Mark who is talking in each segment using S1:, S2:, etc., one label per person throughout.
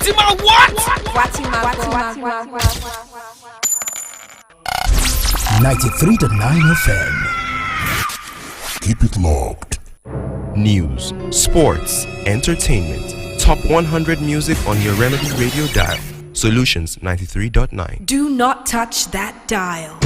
S1: Watima what?
S2: 93.9 FM. Keep it locked.
S3: News, sports, entertainment. Top 100 music on your Remedy Radio dial. Solutions 93.9.
S4: Do not touch that dial.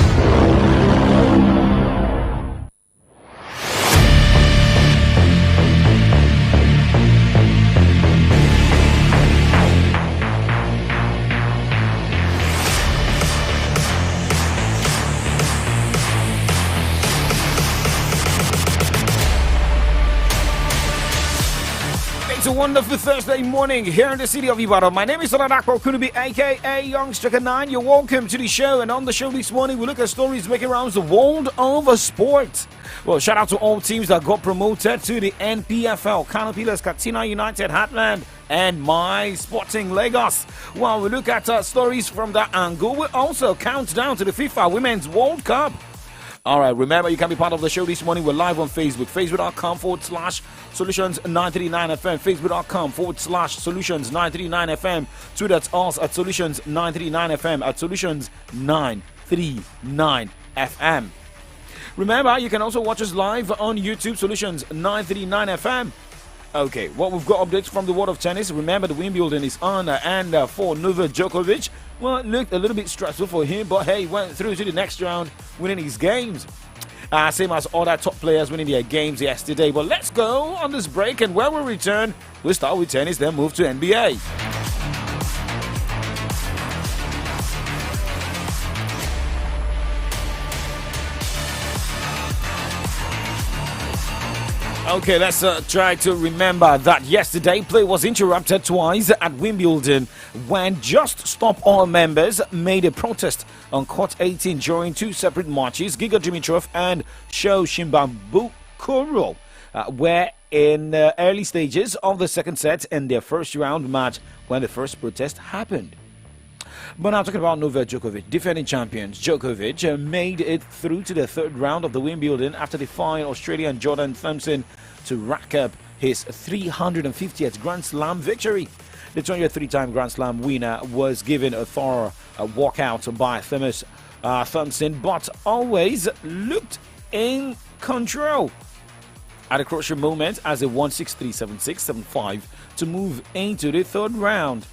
S1: It's a wonderful Thursday morning here in the city of Ibadan. My name is Oladako Kunubi, aka Young Striker 9. You're welcome to the show, and on the show this morning, we look at stories making rounds the world of sport. Well, shout out to all teams that got promoted to the NPFL: Kano Pillars, Katsina United, Heartland, and My Sporting Lagos. While we look at stories from that angle, we also count down to the FIFA Women's World Cup. All right, remember, you can be part of the show this morning. We're live on Facebook, facebook.com/Solutions939FM, facebook.com/Solutions939FM. Tweet at us at Solutions939FM, at Solutions939FM. Remember, you can also watch us live on YouTube, Solutions939FM. Okay, well, we've got updates from the world of tennis. Remember, the Wimbledon is on, and for Novak Djokovic, well, it looked a little bit stressful for him, but hey, he went through to the next round, winning his games. Same as other top players winning their games yesterday. But let's go on this break, and when we return, we'll start with tennis, then move to NBA. Okay, let's try to remember that yesterday play was interrupted twice at Wimbledon when Just Stop All members made a protest on court 18 during two separate matches. Giga Dimitrov and Sho Shimbabukuro were in the early stages of the second set in their first round match when the first protest happened. But now talking about Novak Djokovic, defending champions Djokovic made it through to the third round of the Wimbledon after defying Australian Jordan Thompson to rack up his 350th Grand Slam victory. The 23-time Grand Slam winner was given a thorough walkout by Thompson, but always looked in control at a crucial moment as they won 6-3, 7-6, 7-5 to move into the third round.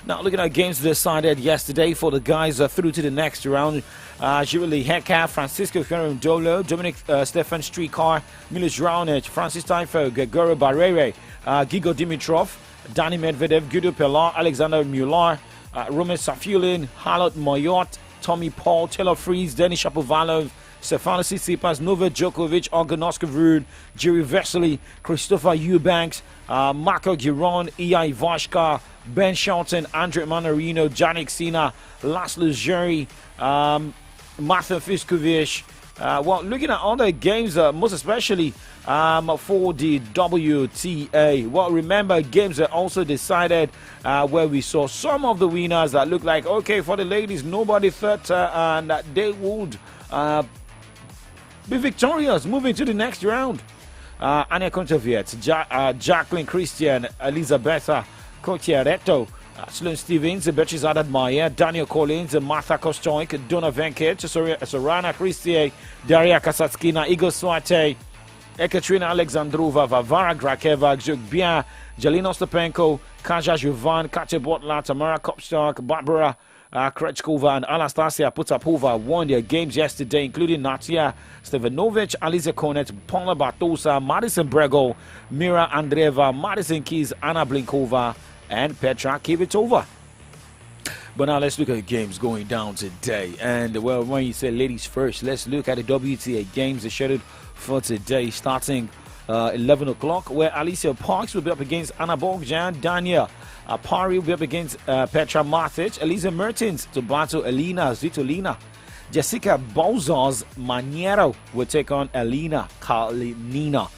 S1: Now, looking at games decided yesterday for the guys through to the next round. Jirili Heka, Francisco Ferrandolo, Dominic Stefan Strikar, Milos Raonic, Francis Taifo, Gregor Barrere, Gigo Dimitrov, Dani Medvedev, Guido Pelar, Alexander Mular, Roman Safulin, Harlot Moyot, Tommy Paul, Taylor Fries, Denis Shapovalov, Stefanos Tsitsipas, Novak Djokovic, Olga Noskov-Rud, Jerry Vesely, Christopher Eubanks, Marco Giron, Iai Vashka, Ben Shelton, Andre Manarino, Jannik Sinner, Laszlo Jiri, Martin Fiskovic. Well, looking at other games, most especially for the WTA. Well, remember, games are also decided where we saw some of the winners that look like, okay, for the ladies, nobody thought and that they would be victorious moving to the next round. Ania Kontaviet, Jacqueline Christian, Elisabetta Cotieretto, Sloane Stevens, Beatrice Adadmaya, Daniel Collins, Martha Kostoik, Donna Venket, Sorana Christie, Daria Kasatskina, Igor Swate, Ekaterina Alexandrova, Varvara Grakeva, Zhugbia, Jelena Ostapenko, Kaja Jovan, Katya Butler, Tamara Kopstok, Barbara Krejcikova and Anastasia Potapova won their games yesterday, including Natia Stevanovic, Aliza Konet, Paula Bartosa, Madison Bregel, Mira Andreeva, Madison Keys, Anna Blinkova, and Petra Kvitova. But now let's look at the games going down today. And well, when you say ladies first, let's look at the WTA games scheduled for today, starting 11 o'clock, where Alicia Parks will be up against Anna Bogdan, Daniel Pari will be up against Petra Martic, Elisa Mertens to battle Elina Svitolina. Jessica Bozos Maniero will take on Elina Kalinina.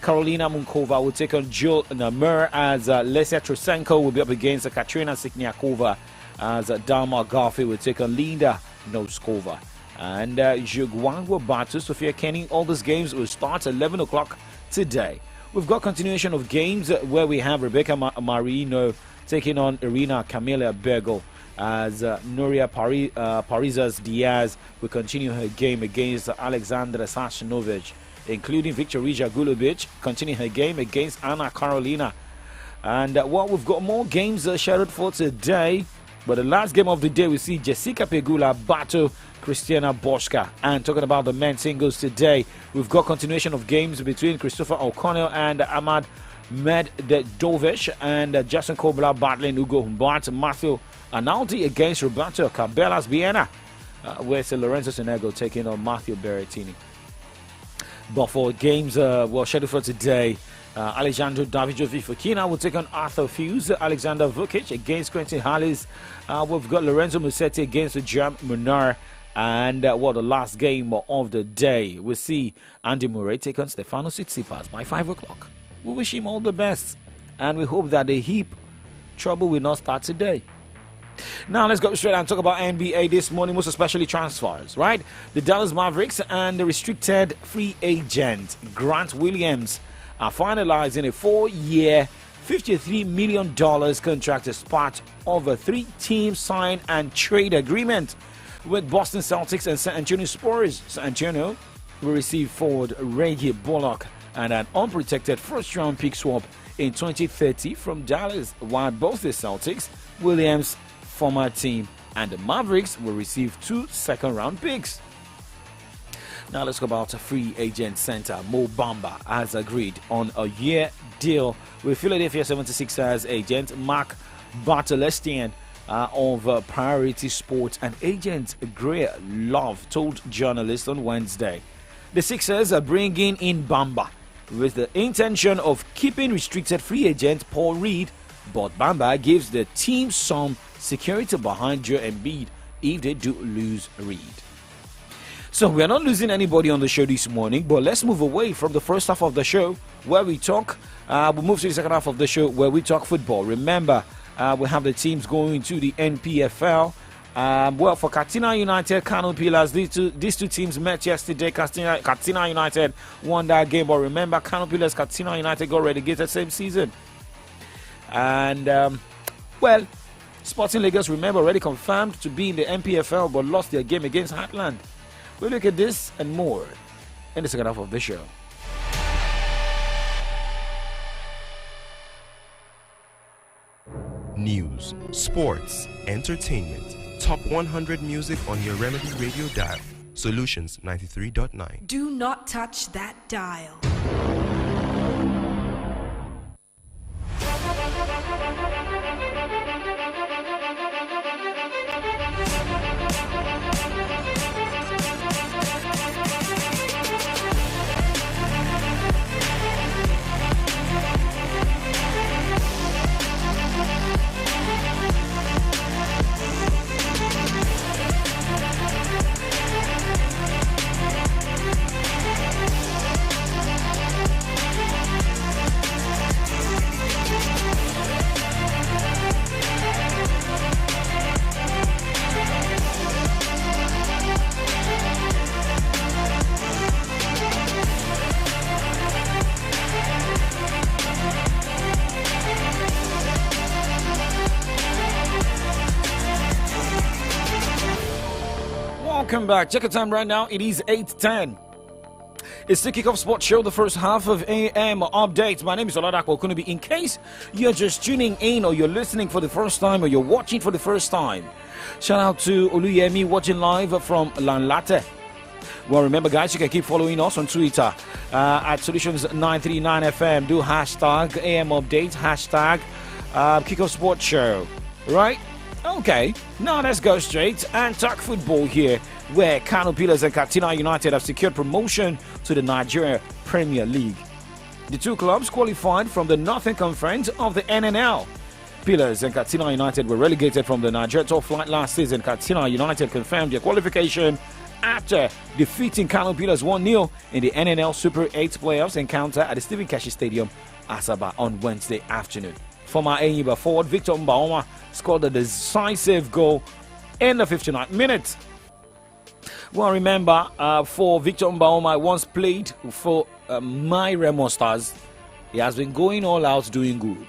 S1: Karolina Munkova will take on Jill Namer, as Lesia Trosenko will be up against Katrina Sikniakova, as Dalma Garfi will take on Linda Noskova. And Zhuguang will battle Sofia Kenin. All these games will start at 11 o'clock today. we've got continuation of games where we have Rebecca Marino taking on Irina Camila Bergo as Nuria Parizas Diaz will continue her game against Alexandra Sashnovich, including Victoria Gulovic continue her game against Anna Carolina. And we've got more games scheduled for today, but the last game of the day we see Jessica Pegula battle Christiana Boschka. And talking about the men's singles today, we've got continuation of games between Christopher O'Connell and Ahmad Medvedovic, and Jason Kobla battling Ugo Humbert. Matthew Analdi against Roberto Cabellas Viena, where's Lorenzo Sonego taking on Matteo Berrettini. But for games scheduled for today, Alejandro Davidovic Fokina will take on Arthur Fuse. Alexander Vukic against Quentin Hallis. We've got Lorenzo Musetti against Jam Munar. And the last game of the day, we see Andy Murray take on Stefano Tsitsipas by 5 o'clock. We wish him all the best, and we hope that the hip trouble will not start today. Now let's go straight and talk about NBA this morning, most especially transfers, right? The Dallas Mavericks and the restricted free agent Grant Williams are finalizing a 4-year, $53 million contract as part of a 3-team sign and trade agreement with Boston Celtics and San Antonio Spurs. San Antonio will receive forward Reggie Bullock and an unprotected first-round pick swap in 2030 from Dallas, while both the Celtics, Williams' former team, and the Mavericks will receive 2 second-round picks. Now let's go about free agent center Mo Bamba has agreed on a year deal with Philadelphia 76ers agent Mark Bartelestian of Priority Sports, and agent Gray Love told journalists on Wednesday. The Sixers are bringing in Bamba with the intention of keeping restricted free agent Paul Reed, but Bamba gives the team some security behind Joe Embiid if they do lose Reed. So we are not losing anybody on the show this morning, but let's move away from the first half of the show where we talk. We'll move to the second half of the show where we talk football. Remember, we have the teams going to the NPFL. For Katsina United, Kano Pillars, these two teams met yesterday. Katsina United won that game, but remember, Kano Pillars, Katsina United got relegated same season. And, Sporting Lagos, remember, already confirmed to be in the NPFL, but lost their game against Heartland. We'll look at this and more in the second half of the show.
S3: News, sports, entertainment, top 100 music on your Remedy Radio dial. Solutions 93.9.
S4: Do not touch that dial.
S1: Welcome back. Check the time right now. It is 8:10. It's the Kickoff Sports Show, the first half of AM update. My name is Oladapo Kunubi. In case you're just tuning in, or you're listening for the first time, or you're watching for the first time, shout out to Oluyemi watching live from Lanlate. Well, remember, guys, you can keep following us on Twitter at Solutions939FM. Do hashtag AM update, hashtag Kickoff Sports Show. Right? Okay, now let's go straight and talk football here, where Kano Pillars and Katsina United have secured promotion to the Nigeria Premier League. The two clubs qualified from the Northern Conference of the NNL. Pillars and Katsina United were relegated from the Nigeria top flight last season. Katsina United confirmed their qualification after defeating Kano Pillars 1-0 in the NNL Super 8 playoffs encounter at the Stephen Keshi Stadium, Asaba, on Wednesday afternoon. Former Enyimba forward Victor Mbaoma scored a decisive goal in the 59th minute. Well, remember, for Victor Mbaoma, once played for my Remo Stars He has been going all out doing good.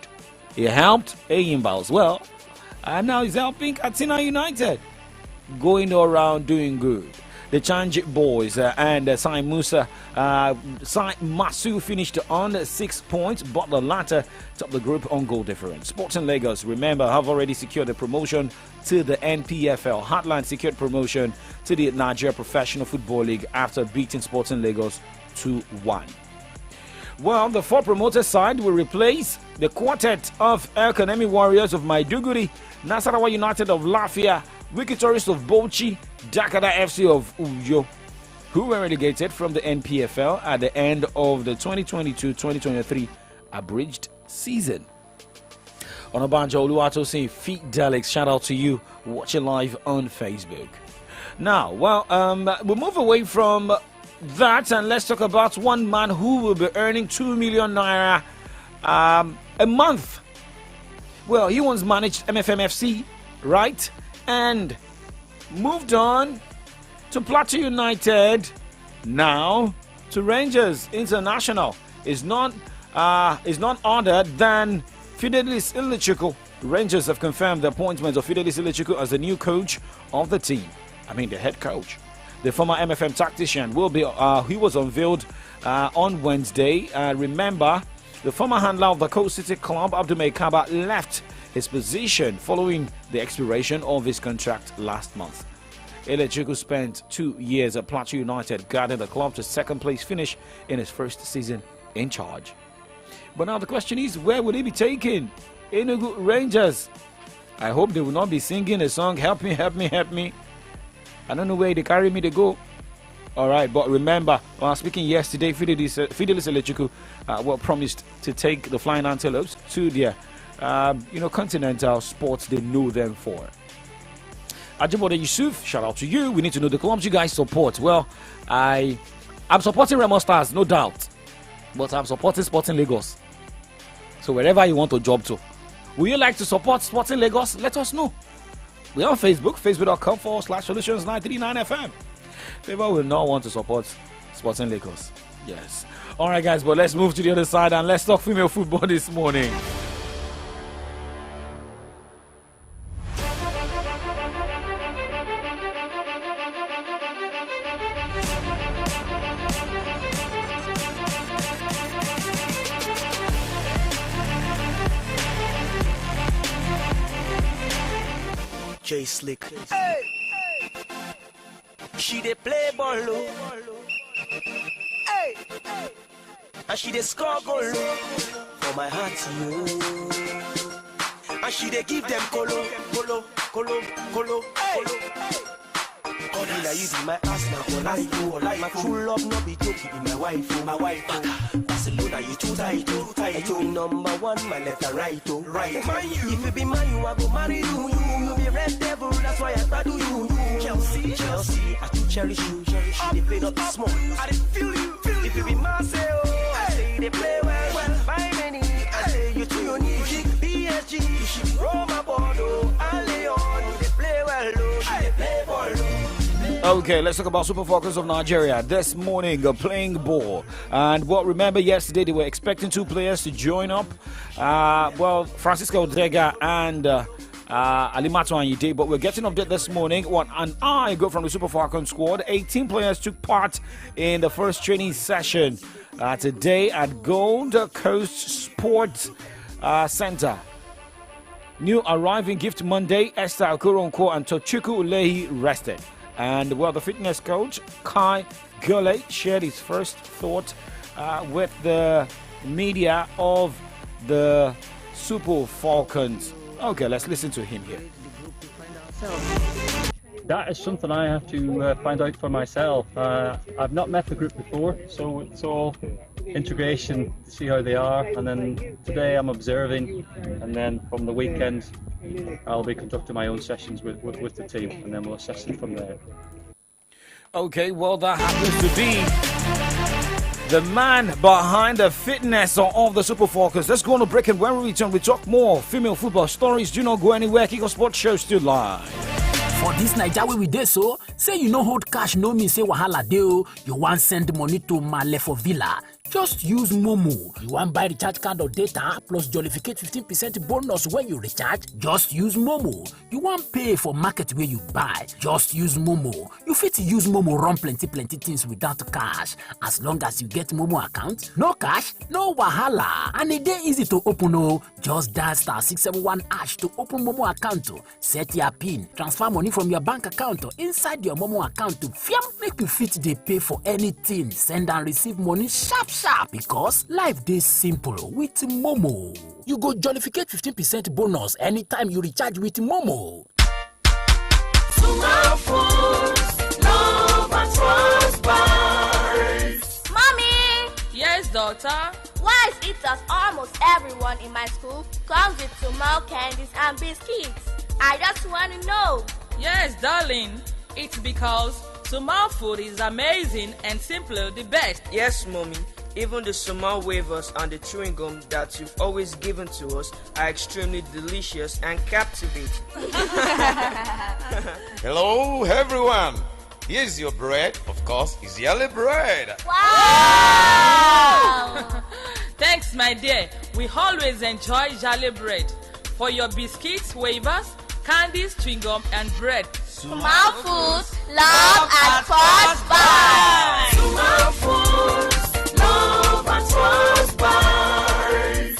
S1: He helped Eyimba as well. And now he's helping Katsina United. Going all around doing good. The Changi boys and Sai Musa, Sai Masu finished on 6 points, but the latter topped the group on goal difference. Sporting Lagos, remember, have already secured the promotion to the NPFL. Heartland secured promotion to the Nigeria Professional Football League after beating Sporting Lagos 2-1. Well, the 4 promoted side will replace the quartet of El Kanemi Warriors of Maiduguri, Nasarawa United of Lafia, Wiki Tourists of Bauchi, Dakada FC of Uyo, who were relegated from the NPFL at the end of the 2022-2023 abridged season. Onabanjo Oluwatosin, Feet Daleks, shout out to you watching live on Facebook. Now, well, we'll move away from that and let's talk about one man who will be earning 2 million naira a month. Well, he once managed MFMFC, right? And moved on to Plateau United, now to Rangers International. Is none other than Fidelis Illichukwu. Rangers have confirmed the appointment of Fidelis Illichukwu as the new coach of the team. The head coach. The former MFM tactician will be. He was unveiled on Wednesday. Remember, the former handler of the Coast City club, Abdul Kaba, left his position following the expiration of his contract last month. Illichukwu spent 2 years at Plateau United, guiding the club to second place finish in his first season in charge. But now the question is, where will he be taken? Enugu Rangers. I hope they will not be singing a song, help me, help me, help me. I don't know where they carry me to go. All right, but remember, when I was speaking yesterday, Fidelis Illichukwu promised to take the Flying Antelopes to their continental sports they know them for. Ajibode Yusuf, shout out to you. We need to know the clubs you guys support. Well, I'm supporting Remo Stars, no doubt, but I'm supporting Sporting Lagos. So wherever you want to job to, would you like to support Sporting Lagos? Let us know. We're on Facebook, facebook.com/solutions939FM. Favor will not want to support Sporting Lagos. Yes. All right, guys, but let's move to the other side and let's talk female football this morning.
S5: J Slick. Hey. She dey play ball low. Hey. And she dey score goal for my heart, you. And she dey give them colo. God, I use my ass now for life, you. My true love no be joking, be my wife, Barcelona, you too tight, I told number one, my left and right, right. If you be mine, you I go marry you. You be red devil, that's why I do you. Chelsea, I too cherish you. They play not small, I didn't feel you. If you be Marcel, I say they play well. By many, I say you too unique. PSG, Roma, Bordeaux, and Leon, they play well, they play ball.
S1: Okay, let's talk about Super Falcons of Nigeria. This morning, playing ball. And remember yesterday they were expecting 2 players to join up. Francisco Odrega and Alimatu Anyide. But we're getting an update this morning. An hour ago from the Super Falcons squad, 18 players took part in the first training session today at Gold Coast Sports Center. New arriving Gift Monday, Esther Okuronko and Tochukwu Ulehi rested. And the fitness coach, Kai Gule, shared his first thought with the media of the Super Falcons. Okay, let's listen to him here.
S6: That is something I have to find out for myself. I've not met the group before, so it's all integration to see how they are. And then today I'm observing, and then from the weekend I'll be conducting my own sessions with the team, and then we'll assess it from there.
S1: Okay, that happens to be the man behind the fitness of the Super Falcons. Let's go on a break, and when we return, we talk more female football stories. Do not go anywhere. Kiko Sports Show still live.
S7: For this Naija wey we dey so, say you no hold cash no mean say wahala dey o. You wan send money to Male for Villa. Just use Momo. You want buy recharge card or data plus jollificate 15% bonus when you recharge? Just use Momo. You want pay for market where you buy? Just use Momo. You fit use Momo run plenty things without cash. As long as you get Momo account, no cash, no wahala. And it dey easy to open oh. Just dial *671# to open Momo account. Set your PIN, transfer money from your bank account inside your Momo account to make you fit dey pay for anything. Send and receive money sharp because life dey simple with Momo. You go jollificate 15% bonus anytime you recharge with Momo.
S8: Mommy!
S9: Yes, daughter?
S8: Why is it that almost everyone in my school comes with Sumal candies and biscuits? I just want to know.
S9: Yes, darling. It's because Sumal food is amazing and simply the best.
S10: Yes, mommy. Even the Sumal wafers and the chewing gum that you've always given to us are extremely delicious and captivating.
S11: Hello, everyone. Here's your bread. Of course, it's yellow bread.
S8: Wow!
S9: Thanks, my dear. We always enjoy Jolly bread. For your biscuits, wafers, candies, chewing gum, and bread.
S8: Sumal Foods, love at first bite.
S5: Sumal Foods, love at first bite.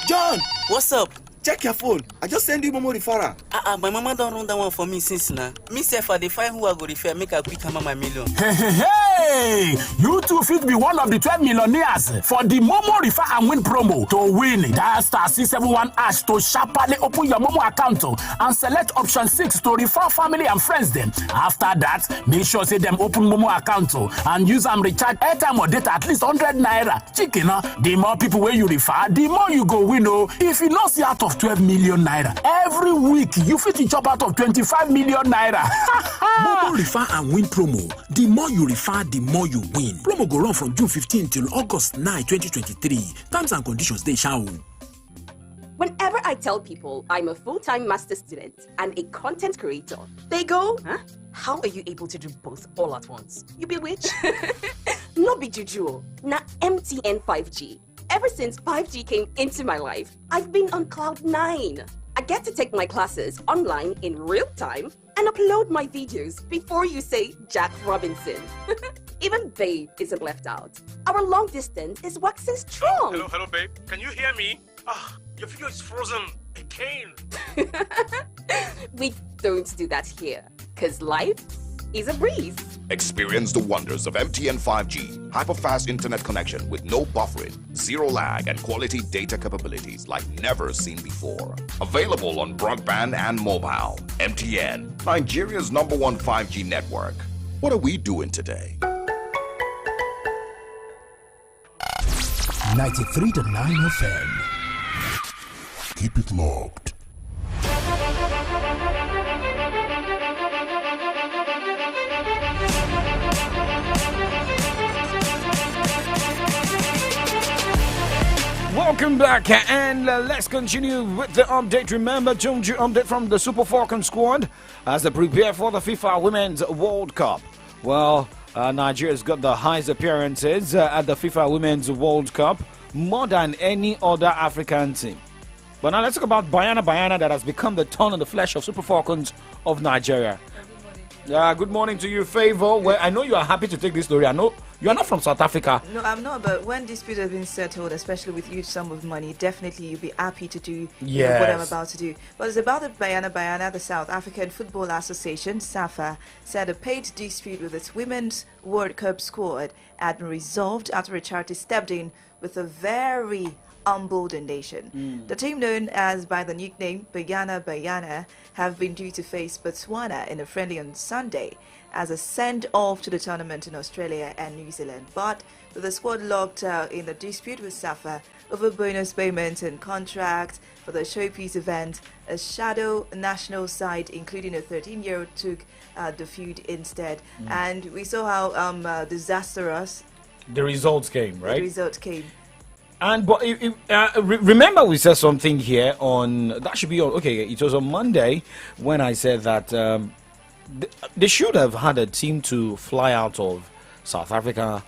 S12: John,
S13: what's up?
S12: Check your phone. I just send you Momo referral.
S13: My mama don't run that one for me since now. Me say for the find who I go refer, make a quick hammer my million.
S7: Hey! You too fit be one of the 12 millionaires for the Momo Refer and Win promo. To win, dial *671# to sharply open your Momo account and select option 6 to refer family and friends them. After that, make sure say them open Momo account and use them recharge airtime or data at least 100 naira. Chicken, the more people where you refer, the more you go win. If you not see out of 12 million naira every week, you fit chop out of 25 million naira.
S14: Momo Refer and Win promo. The more you refer, the more you win. Promo go run from June 15 till August 9, 2023. Terms and conditions they shall.
S15: Whenever I tell people I'm a full-time master student and a content creator, they go, huh? How are you able to do both all at once? You bewitch? No be juju. Na MTN 5G. Ever since 5G came into my life, I've been on cloud 9. I get to take my classes online in real time and upload my videos before you say Jack Robinson. Even Babe isn't left out. Our long distance is waxing strong.
S16: Hello, babe. Can you hear me? Your video is frozen again.
S15: We don't do that here, because life is a breeze.
S2: Experience the wonders of MTN 5G. Hyper-fast internet connection with no buffering, zero lag, and quality data capabilities like never seen before. Available on broadband and mobile. MTN, Nigeria's #1 5G network. What are we doing today?
S17: 93.9 FM.
S2: Keep it locked.
S1: Welcome back, and let's continue with the update. Remember, Jonesy update from the Super Falcon squad as they prepare for the FIFA Women's World Cup. Well, Nigeria's got the highest appearances at the FIFA Women's World Cup, more than any other African team. But now let's talk about Bayana that has become the thorn in the flesh of Super Falcons of Nigeria. Good morning to you, Favor. Well, I know you are happy to take this story. I know you are not from South Africa.
S18: No, I'm not. But when dispute has been settled, especially with huge sum of money, definitely you'll be happy to do what I'm about to do. But it's about the Bayana, the South African Football Association, SAFA, said a paid dispute with its Women's World Cup squad had been resolved after a charity stepped in with a very humble donation. The team, known as by the nickname Bayana, have been due to face Botswana in a friendly on Sunday as a send-off to the tournament in Australia and New Zealand. But with the squad locked out in the dispute with SAFA over bonus payments and contracts for the showpiece event, a shadow national side, including a 13-year-old, took the feud instead. And we saw how disastrous
S1: the results came, right?
S18: The results came.
S1: And but remember, we said something here on that should be on. Okay, it was on Monday when I said that they should have had a team to fly out of South Africa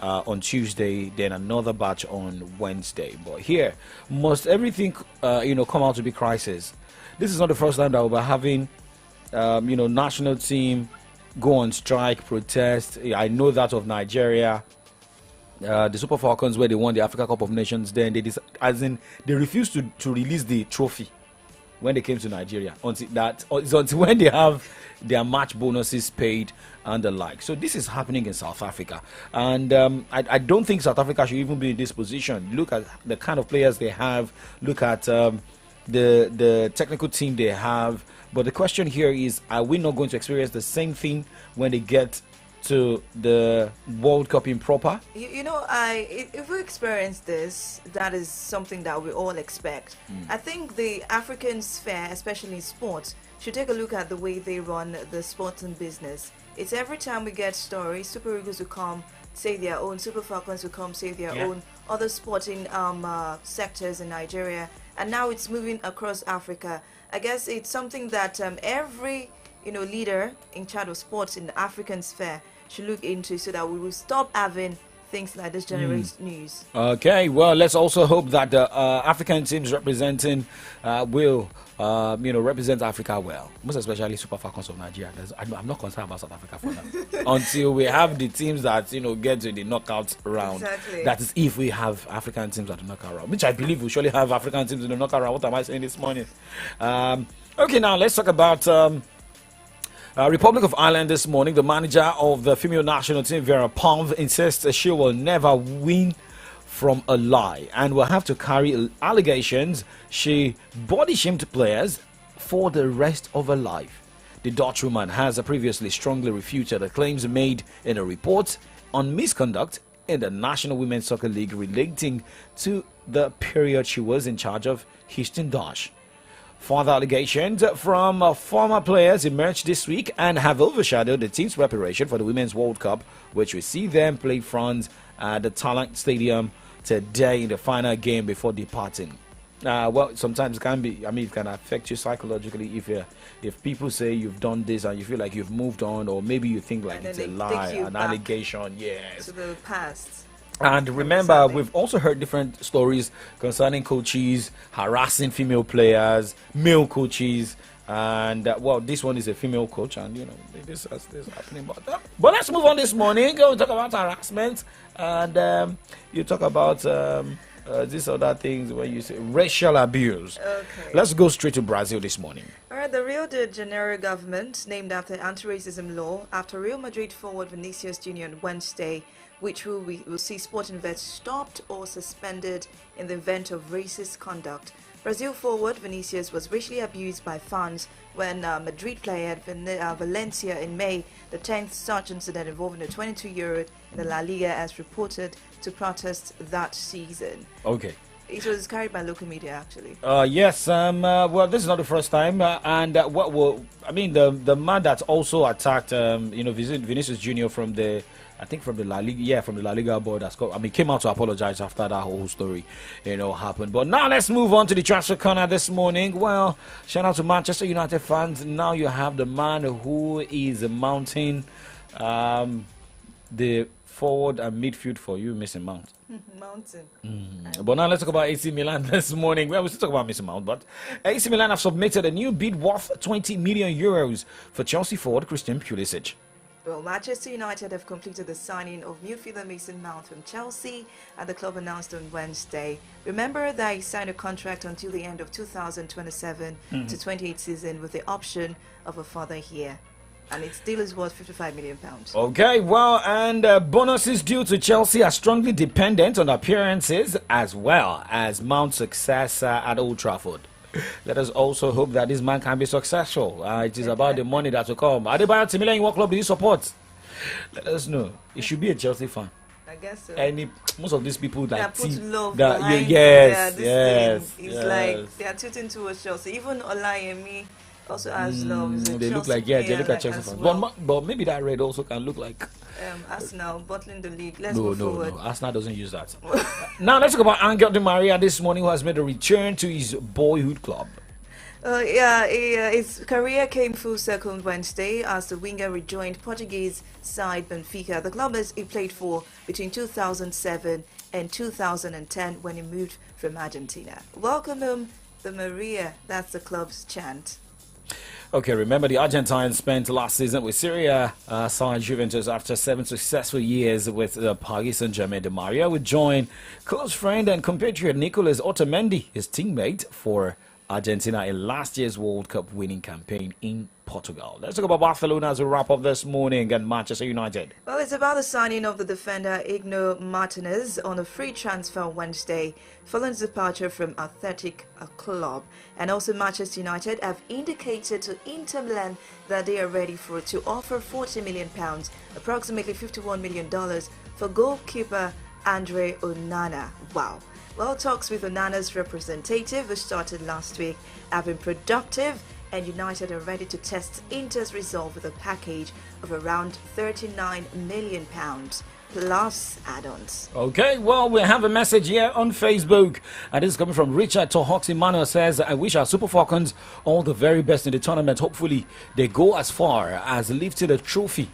S1: on Tuesday, then another batch on Wednesday. But here, must everything come out to be crisis? This is not the first time that we're having national team go on strike, protest. I know that of Nigeria. The Super Falcons, where they won the Africa Cup of Nations, then they refused to release the trophy when they came to Nigeria until when they have their match bonuses paid and the like. So this is happening in South Africa, and I don't think South Africa should even be in this position. Look at the kind of players they have. Look at the technical team they have. But the question here is, are we not going to experience the same thing when they get to the World Cup in proper?
S18: If we experience this, that is something that we all expect. I think the African sphere, especially in sports, should take a look at the way they run the sporting business. It's every time we get stories, Super Eagles will come, say their own, Super Falcons will come, say their own, other sporting sectors in Nigeria, and now it's moving across Africa. I guess it's something that every leader in charge of sports in the African sphere should look into, so that we will stop having things like this generate news. Okay, well, let's also hope that the African teams representing will represent Africa well, most especially Super Falcons of Nigeria. I'm not concerned about South Africa for now until we have the teams that get to the knockout round. Exactly. That is, if we have African teams at the knockout round, which I believe we surely have African teams in the knockout round. What am I saying this morning? Okay, now let's talk about Republic of Ireland this morning. The manager of the female national team, Vera Pauw, insists she will never win from a lie and will have to carry allegations she body shamed players for the rest of her life. The Dutch woman has previously strongly refuted the claims made in a report on misconduct in the National Women's Soccer League relating to the period she was in charge of Houston Dash. Further allegations from former players emerged this week and have overshadowed the team's preparation for the Women's World Cup, which will see them play France at the Talent Stadium today in the final game before departing. Well, sometimes it can be, it can affect you psychologically if people say you've done this and you feel like you've moved on, or maybe you think like it's a lie, an allegation, yes. To the past. And remember, we've also heard different stories concerning coaches harassing female players, male coaches, and well, this one is a female coach, and this is happening. But let's move on this morning. We'll talk about harassment, and you talk about these other things when you say racial abuse. Okay. Let's go straight to Brazil this morning. All right, the Rio de Janeiro government named after anti-racism law after Real Madrid forward Vinicius Jr. on Wednesday, which will see sporting bets stopped or suspended in the event of racist conduct. Brazil forward Vinicius was racially abused by fans when Madrid player Valencia in May, the 10th such incident involving a 22-year-old in the La Liga, as reported to protest that season. Okay. It was carried by local media, actually. Yes. Well, this is not the first time, and the man that also attacked, Vinicius Junior from the La Liga board. Came out to apologize after that whole story, happened. But now let's move on to the transfer corner this morning. Well, shout out to Manchester United fans. Now you have the man who is mounting the forward and midfield for you, Mason Mount. Mountain. But now let's talk about AC Milan this morning. Well, we still talk about Mason Mount, but AC Milan have submitted a new bid worth 20 million euros for Chelsea forward Christian Pulisic. Well, Manchester United have completed the signing of midfielder Mason Mount from Chelsea, and the club announced on Wednesday. Remember that he signed a contract until the end of 2027 to 28 season with the option of a further year. And its deal is worth £55 million. Okay, well, and bonuses due to Chelsea are strongly dependent on appearances as well as Mount's success at Old Trafford. Let us also hope that this man can be successful. It is about the money that will come. Adebayo Timilehin, what club do you support? Let us know. It should be a Chelsea fan. I guess so. Most of these people that put love behind like they are tilting towards Chelsea. Even Olayemi also has love. They look like they look at Chelsea fans. Well. But maybe that red also can look like Arsenal bottling the league. Let's go forward. No, Arsenal doesn't use that. Now let's talk about Angel Di Maria this morning, who has made a return to his boyhood club. His career came full circle on Wednesday as the winger rejoined Portuguese side Benfica, the club he played for between 2007 and 2010 when he moved from Argentina. Welcome home, the Maria. That's the club's chant.
S1: Okay, remember the Argentines spent last season with Serie A side Juventus after 7 successful years with Paris Saint-Germain. Di Maria would join close friend and compatriot Nicolas Otamendi, his teammate, for Argentina in last year's World Cup winning campaign in Portugal. Let's talk about Barcelona as we wrap up this morning and Manchester United.
S18: Well, it's about the signing of the defender Igno Martinez on a free transfer Wednesday following his departure from Athletic Club. And also Manchester United have indicated to Inter Milan that they are ready to offer £40 million, approximately $51 million, for goalkeeper Andre Onana. Wow. Well, talks with Onana's representative, which started last week, have been productive, and United are ready to test Inter's resolve with a package of around £39 million plus add-ons.
S1: Okay, well, we have a message here on Facebook, and this is coming from Richard Tohox Emmanuel. Says, I wish our Super Falcons all the very best in the tournament. Hopefully, they go as far as lifting a trophy.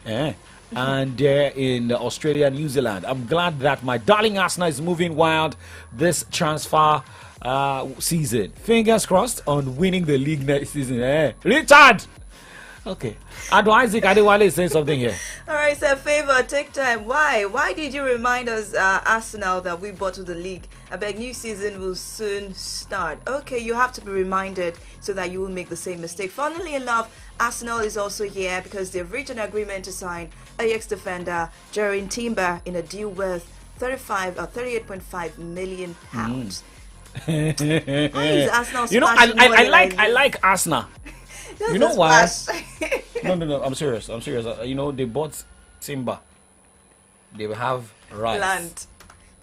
S1: And in Australia and New Zealand. I'm glad that my darling Arsenal is moving wild this transfer season. Fingers crossed on winning the league next season. Richard! Okay. Ado Isaac Adewale is saying something here.
S18: All right, sir, favor, take time. Why did you remind us, Arsenal, that we bought to the league? I beg, new season will soon start. Okay, you have to be reminded so that you will make the same mistake. Funnily enough, Arsenal is also here because they've reached an agreement to sign Ajax defender Jerrin Timber in a deal worth £38.5 million.
S1: You know, I like Arsenal. You know why? No, I'm serious. You know, they bought timber. They will have rice.
S18: Land.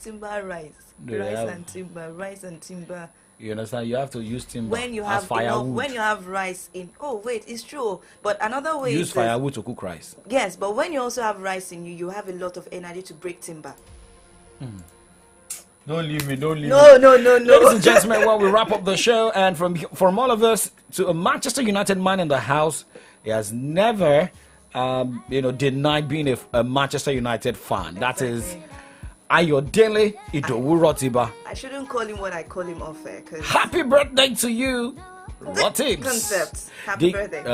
S18: Timber rice. Rice and timber.
S1: You understand? You have to use timber
S18: when you
S1: as
S18: have
S1: firewood.
S18: When you have rice in. Oh wait, it's true. But another way
S1: use firewood to cook rice.
S18: Yes, but when you also have rice in you have a lot of energy to break timber.
S1: Don't leave me. No.
S18: Ladies
S1: and gentlemen, well, we wrap up the show, and from all of us to a Manchester United man in the house, he has never, denied being a Manchester United fan. Exactly. That is Ayodele Idowu Rotiba.
S18: I shouldn't call him what I call him off air.
S1: Happy birthday to you, Rotibs.
S18: Concept. Happy birthday.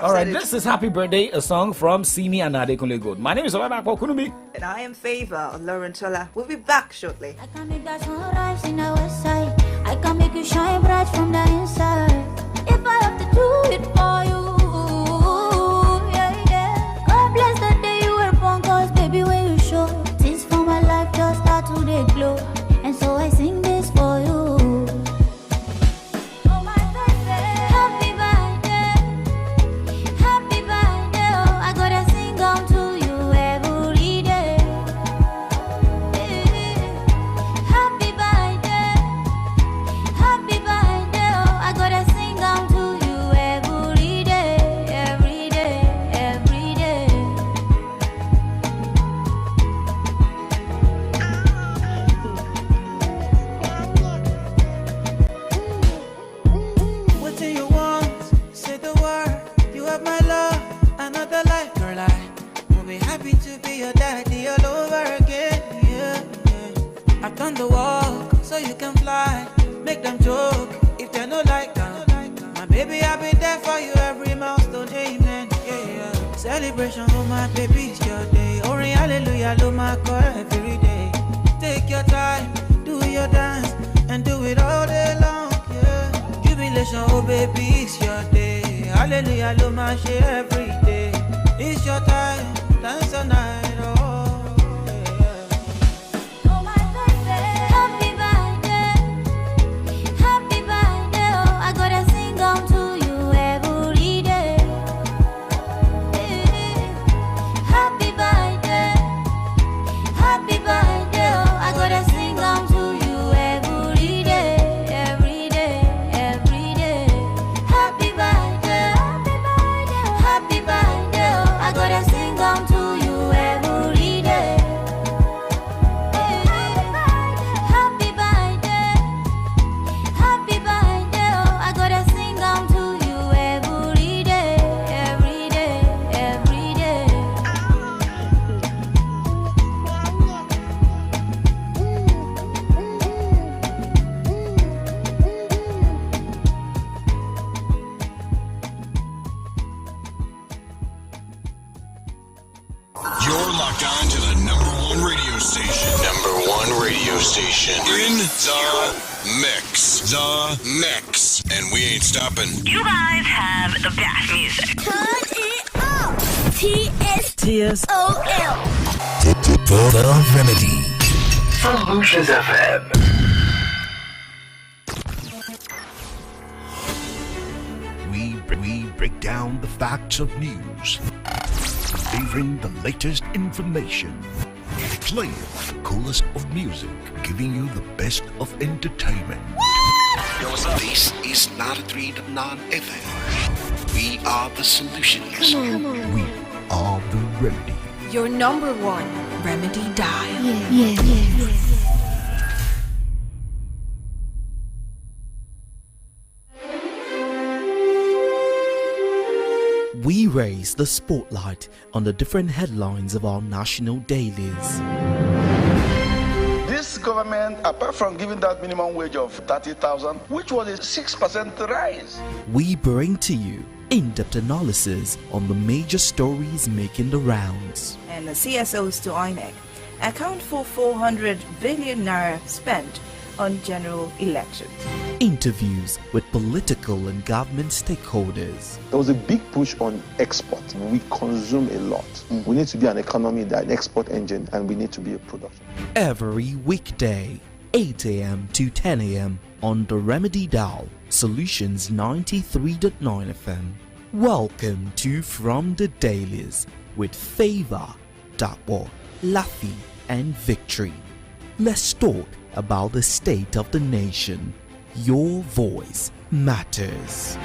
S1: All right, this is Happy Birthday, a song from Simi and Adekunle Gold. My name is Olabako Kunumi.
S18: And I am Favor Lauren Tola. We'll be back shortly.
S19: I can make that sunrise in the west side. I can make you shine bright from the inside. If I have to do it for you, yeah. God bless the day you were born, cause baby when you show things for my life just start to they glow. And so I sing this for you.
S20: On the walk, so you can fly. Make them joke if they no like that. My baby, I've been there for you every milestone, amen. Yeah. Celebration for my baby, it's your day. Ori hallelujah, lo my call every day. Take your time, do your dance, and do it all day long. Yeah. Jubilation, oh baby, it's your day. Hallelujah, lo my share every day. It's your time, dance all night. Oh.
S19: I gotta sing down to you every
S21: station. Number one radio station. In the mix. The mix. And we ain't stopping.
S22: You guys have the best music.
S19: Turn it up. TSOL.
S17: The Remedy.
S21: Solutions FM.
S17: We break down the facts of news, delivering the latest information, playing the coolest of music, giving you the best of entertainment.
S21: Yo, what's up?
S17: This is 93.9 FM. We are the solutions.
S4: Come on.
S17: We are the remedy.
S4: Your number one remedy dial.
S19: Yeah.
S23: We raise the spotlight on the different headlines of our national dailies.
S24: This government, apart from giving that minimum wage of 30,000, which was a 6% rise.
S23: We bring to you in-depth analysis on the major stories making the rounds.
S18: And the CSOs to INEC account for 400 billion naira spent on general elections.
S23: Interviews with political and government stakeholders.
S25: There was a big push on export. We consume a lot. We need to be an economy that an export engine, and we need to be a production.
S23: Every weekday, 8 a.m. to 10 a.m. on the Remedy Dial, Solutions 93.9 FM. Welcome to From the Dailies with Favor, Dapo, Laffy, and Victory. Let's talk about the state of the nation. Your voice matters.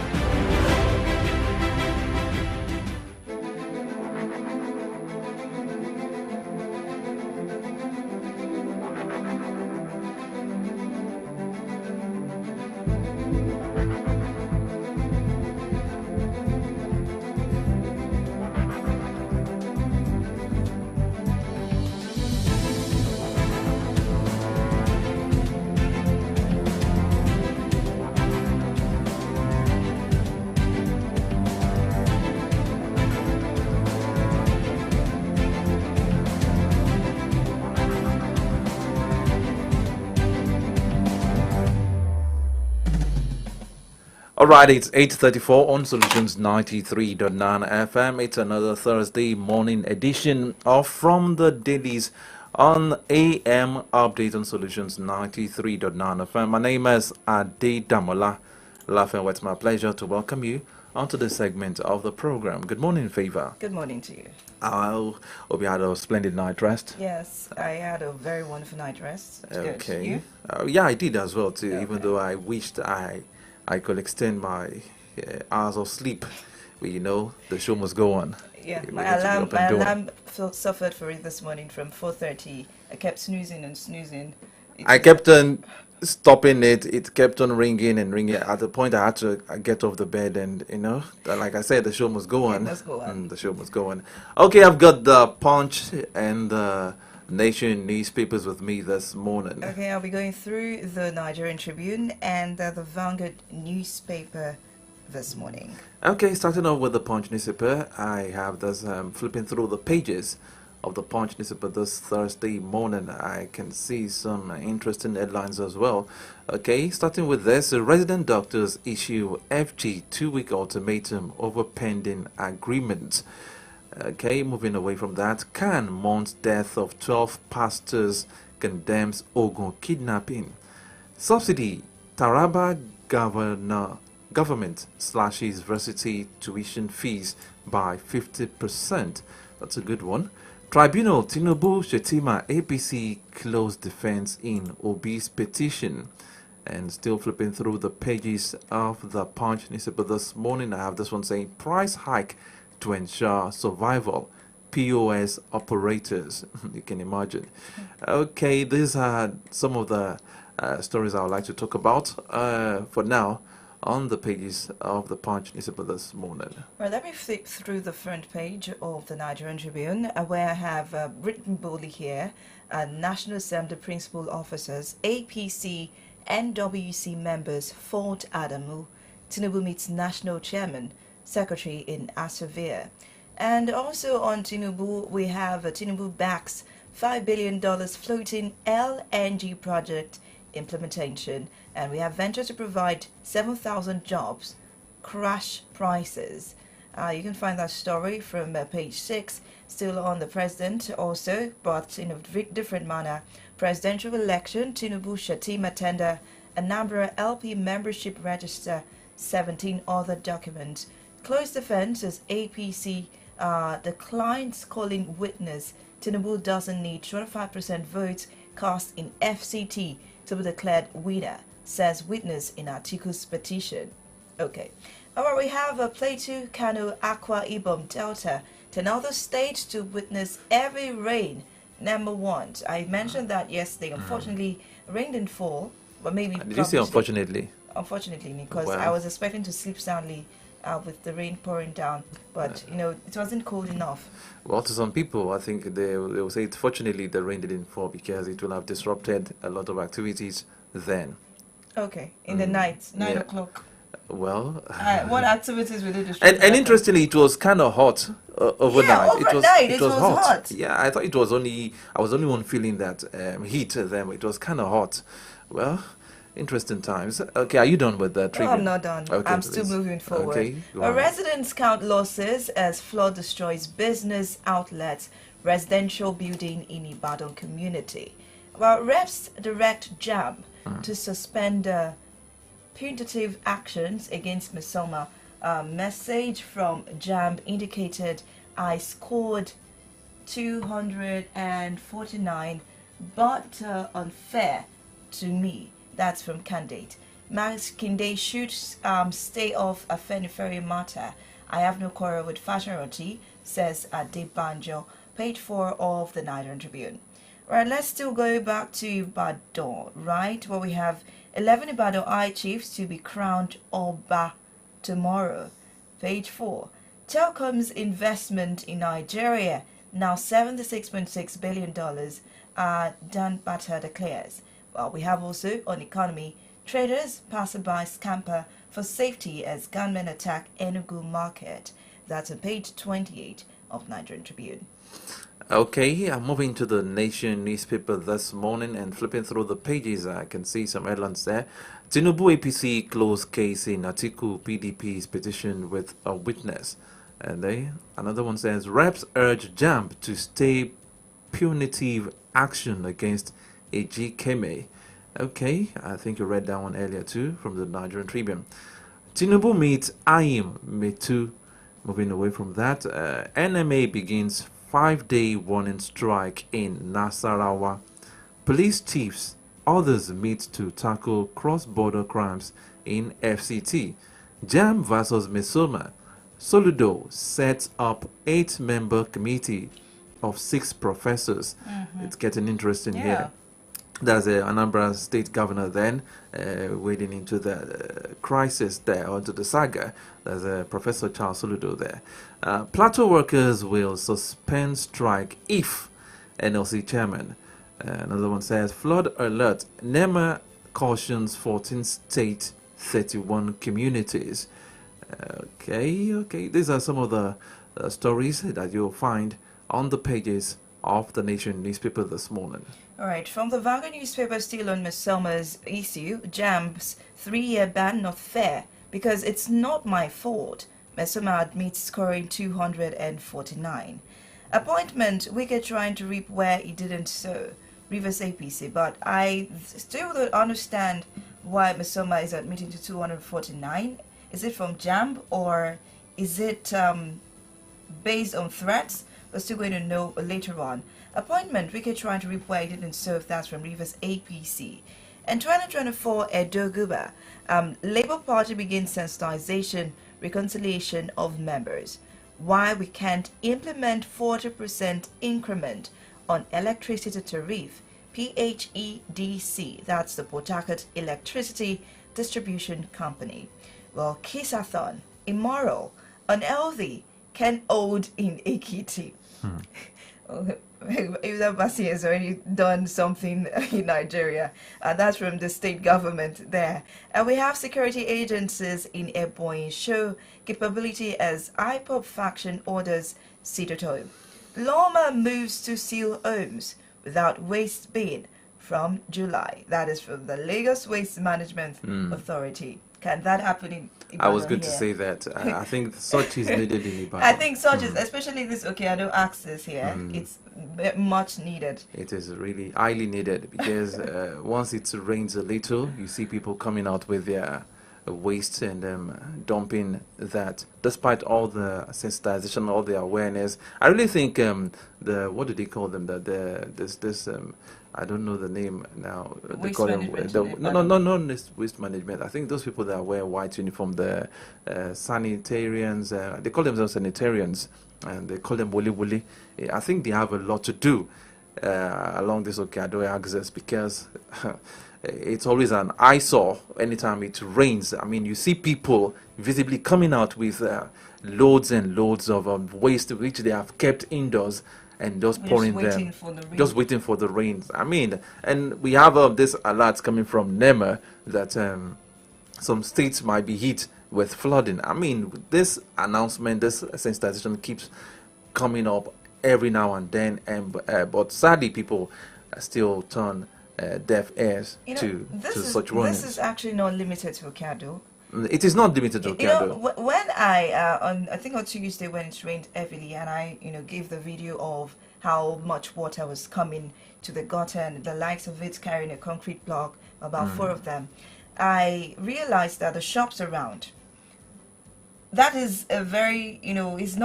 S26: Alright, it's 8:34 on Solutions 93.9 FM. It's another Thursday morning edition of From the Dailies on AM Update on Solutions 93.9 FM. My name is Ade Damola Lafen. It's my pleasure to welcome you onto this segment of the program. Good morning, Favor.
S18: Good morning to you.
S26: I hope you had a splendid night rest.
S18: Yes, I had a very wonderful night rest. It's
S26: Okay.
S18: You?
S26: Yeah, I did as well too, even though I wished I could extend my hours of sleep. But you know, the show must go on.
S18: Yeah,
S26: We
S18: my
S26: need to be
S18: alarm,
S26: up and doing.
S18: suffered for it this morning from 4:30. I kept snoozing and snoozing.
S26: I kept on stopping it. It kept on ringing and ringing. At the point, I had to get off the bed, and you know, like I said, the show must go on.
S18: It must go on.
S26: The show must go on. Okay, I've got the Punch and the Nation newspapers with me this morning.
S18: Okay, I'll be going through the Nigerian Tribune and the Vanguard newspaper this morning.
S26: Okay, starting off with the Punch newspaper, I have this flipping through the pages of the Punch newspaper this Thursday morning. I can see some interesting headlines as well. Okay, starting with this, resident doctors issue FG 2-week ultimatum over pending agreement. Okay, moving away from that, Khan mourns death of 12 pastors, condemns Ogun kidnapping. Subsidy, Taraba government slashes varsity tuition fees by 50%. That's a good one. Tribunal, Tinubu, Shetima, APC close defense in Obi's petition. And still flipping through the pages of the Punch newspaper this morning, I have this one saying price hike to ensure survival. POS operators. You can imagine. Okay, these are some of the stories I would like to talk about for now on the pages of the Punch newspaper this morning.
S18: Well, let me flip through the front page of the Nigerian Tribune, where I have written boldly here, National Assembly Principal Officers, APC, NWC members, Fort Adamu, Tinubu meets National Chairman, Secretary in Asavia. And also on Tinubu, we have Tinubu backs $5 billion floating LNG project implementation. And we have ventured to provide 7,000 jobs. Crash prices. You can find that story from page 6, still on the president also, but in a different manner. Presidential election, Tinubu Shatima tender, Anambra LP membership register, 17 other documents. Closed defense as APC declines calling witness. Tinubu doesn't need 25% votes cast in FCT to be declared winner, says witness in Atiku's petition. Okay. Alright, we have a Plateau, Kano, Akwa Ibom, Delta, 10 other states to witness heavy rain. Number 1. I mentioned that yesterday. Unfortunately, rain didn't fall, but maybe.
S26: Did you say unfortunately?
S18: Unfortunately, because I was expecting to sleep soundly with the rain pouring down, but it wasn't cold enough.
S26: Well, to some people, I think they will say, fortunately, the rain didn't fall because it will have disrupted a lot of activities then.
S18: Okay, in the night, 9 o'clock.
S26: Well,
S18: what activities will they disrupt?
S26: And interestingly, it was kind of hot overnight.
S18: Yeah, overnight it was hot.
S26: Yeah, I thought it was only I was only one feeling that heat. Then it was kind of hot. Well, interesting times. Okay, are you done with the tribune?
S18: No, I'm not done.
S26: Okay,
S18: I'm still moving forward.
S26: Okay,
S18: residents count losses as flood destroys business outlets, residential building in Ibadan community. Well, reps direct JAMB to suspend punitive actions against Mesoma. Message from JAMB indicated I scored 249, but unfair to me. That's from candidate. Makinde should stay off a Ferry matter. I have no quarrel with Fasharoti, says Adebanjo, page 4 of the Nigerian Tribune. Right, let's still go back to Ibadan, right? Where we have 11 Ibadan Eye Chiefs to be crowned Oba tomorrow. Page 4. Telkom's investment in Nigeria, now $76.6 billion, Dan Bata declares. Well, we have also on economy, traders passerby scamper for safety as gunmen attack Enugu market. That's on page 28 of Nigerian Tribune.
S26: Okay, I'm moving to the Nation newspaper this morning and flipping through the pages. I can see some headlines there. Tinubu APC closed case in Atiku PDP's petition with a witness. And another one says, reps urge JAMB to stay punitive action against A.G. Keme. Okay, I think you read that one earlier too from the Nigerian Tribune. Tinubu meets Ayim Metu. Moving away from that, NMA begins 5-day warning strike in Nasarawa. Police chiefs, others meet to tackle cross-border crimes in FCT. JAMB versus Mesoma. Soludo sets up 8-member committee of 6 professors. It's getting interesting here. There's Anambra State Governor then wading into the crisis there, onto the saga. There's Professor Charles Soludo there. Plateau workers will suspend strike if NLC chairman. Another one says, flood alert. NEMA cautions 14 state, 31 communities. Okay. These are some of the stories that you'll find on the pages of the Nation newspaper this morning.
S18: All right, from the Vanguard newspaper, still on Mesoma's issue, JAMB's 3-year ban not fair because it's not my fault. Mesoma admits scoring 249. Appointment, Wike trying to reap where he didn't sow. Rivers APC, but I still don't understand why Mesoma is admitting to 249. Is it from JAMB or is it based on threats? We're still going to know later on. Appointment, Wike trying to reap where he didn't serve. That's from Rivers APC. And 2024, Edo Guba. Labour Party begins sensitization, reconciliation of members. Why we can't implement 40% increment on electricity tariff. PHEDC, that's the Port Harcourt Electricity Distribution Company. Well, Kisathon, immoral, unhealthy, can hold in Ekiti. If Basi has already done something in Nigeria. That's from the state government there. And we have security agencies in Ebonyi show capability as IPOB faction orders Sidoto. Loma moves to seal homes. without waste bin from July. That is from the Lagos Waste Management Authority. Can that happen in Ibadan?
S26: I was going to
S18: here?
S26: say that. I think such is needed in Ibadan.
S18: I think such is, especially this Okeado access here, it's much needed.
S26: It is really highly needed because once it rains a little, you see people coming out with their waste and dumping that. Despite all the sensitization, all the awareness, I really think the what do they call them? This I don't know the name now. They call them no waste management. I think those people that wear white uniform, the sanitarians, they call themselves sanitarians, and they call them wuli wuli. I think they have a lot to do along this Okeado axis because it's always an eyesore anytime it rains. I mean, you see people visibly coming out with loads and loads of waste which they have kept indoors and just pouring them, just waiting for the rains. I mean, and we have this alert coming from NEMA that some states might be hit with flooding. I mean, this announcement, this sensitization keeps coming up every now and then, and but sadly, people still turn deaf ears to such warnings.
S18: This is actually not limited to Okeado.
S26: It is not limited to Okeado.
S18: When I think on Tuesday when it rained heavily, and I gave the video of how much water was coming to the gutter and the likes of it carrying a concrete block, about 4 of them, I realized that the shops around, that is a very is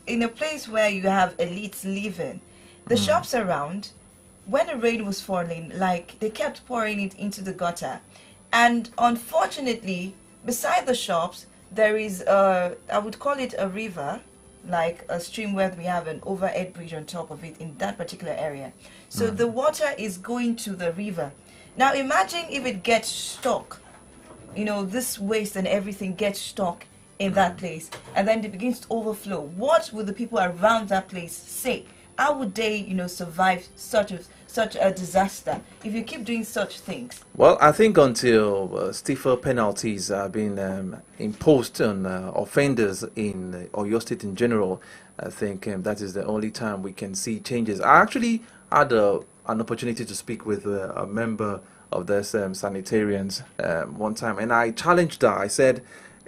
S18: in a place where you have elites living. The shops around, when the rain was falling, like they kept pouring it into the gutter. And unfortunately, beside the shops, there is I would call it a river, like a stream where we have an overhead bridge on top of it in that particular area. So the water is going to the river. Now imagine if it gets stuck, this waste and everything gets stuck in that place, and then it begins to overflow. What would the people around that place say? How would they, survive such a disaster if you keep doing such things?
S26: Well, I think until stiffer penalties are being imposed on offenders in Oyo State in general, I think that is the only time we can see changes. I actually had an opportunity to speak with a member of this sanitarians one time, and I challenged her. I said,